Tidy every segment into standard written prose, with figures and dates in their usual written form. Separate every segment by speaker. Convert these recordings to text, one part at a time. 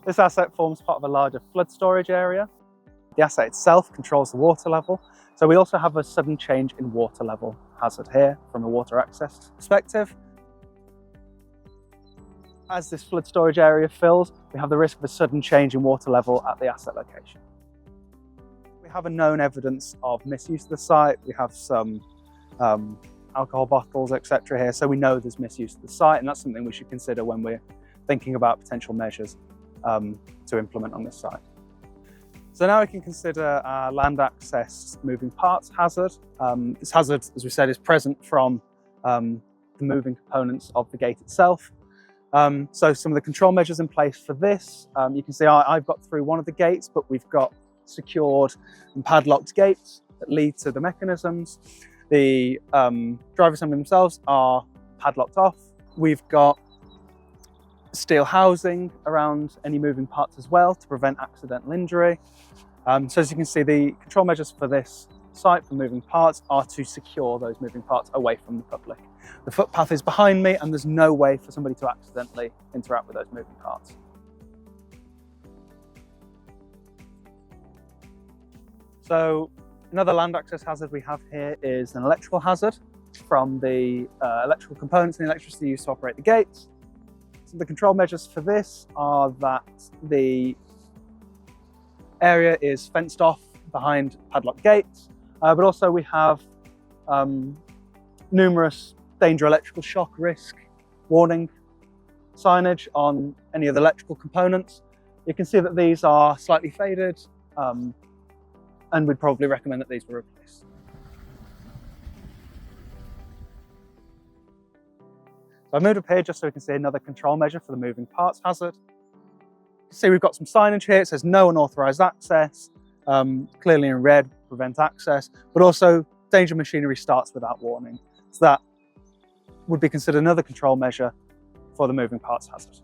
Speaker 1: This asset forms part of a larger flood storage area. The asset itself controls the water level, so we also have a sudden change in water level hazard here from a water access perspective. As this flood storage area fills, we have the risk of a sudden change in water level at the asset location. We have a known evidence of misuse of the site. We have some alcohol bottles, etc. here, so we know there's misuse of the site, and that's something we should consider when we're thinking about potential measures to implement on this site. So now we can consider our land access moving parts hazard. This hazard, as we said, is present from the moving components of the gate itself. So some of the control measures in place for this, you can see I've got through one of the gates, but we've got secured and padlocked gates that lead to the mechanisms. The driver assembly themselves are padlocked off. We've got steel housing around any moving parts as well to prevent accidental injury. So as you can see, the control measures for this site for moving parts are to secure those moving parts away from the public. The footpath is behind me and there's no way for somebody to accidentally interact with those moving parts. So another land access hazard we have here is an electrical hazard from the electrical components and the electricity used to operate the gates. So the control measures for this are that the area is fenced off behind padlocked gates, but also we have numerous danger electrical shock risk warning signage on any of the electrical components. You can see that these are slightly faded, and we'd probably recommend that these were replaced. So I've moved up here just so we can see another control measure for the moving parts hazard. You can see we've got some signage here. It says no unauthorised access, clearly in red, prevent access, but also danger machinery starts without warning. So that would be considered another control measure for the moving parts hazard.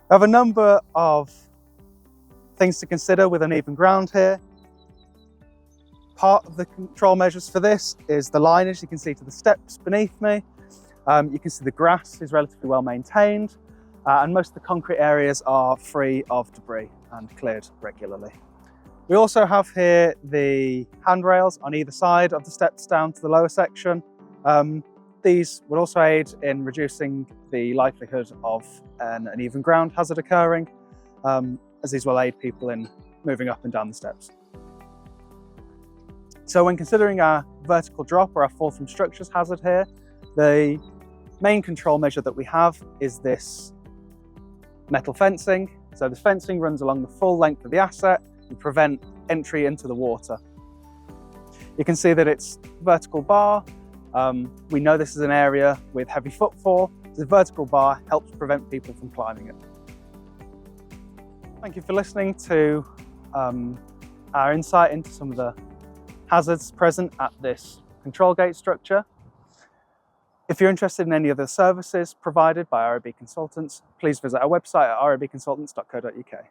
Speaker 1: I have a number of things to consider with uneven ground here. Part of the control measures for this is the lineage you can see to the steps beneath me. You can see the grass is relatively well maintained, and most of the concrete areas are free of debris and cleared regularly. We also have here the handrails on either side of the steps down to the lower section. These will also aid in reducing the likelihood of an uneven ground hazard occurring, as these will aid people in moving up and down the steps. So when considering our vertical drop or our fall from structures hazard here, the main control measure that we have is this metal fencing. So the fencing runs along the full length of the asset to prevent entry into the water. You can see that it's vertical bar. We know this is an area with heavy footfall. The vertical bar helps prevent people from climbing it. Thank you for listening to our insight into some of the hazards present at this control gate structure. If you're interested in any other services provided by RAB Consultants, please visit our website at rabconsultants.co.uk.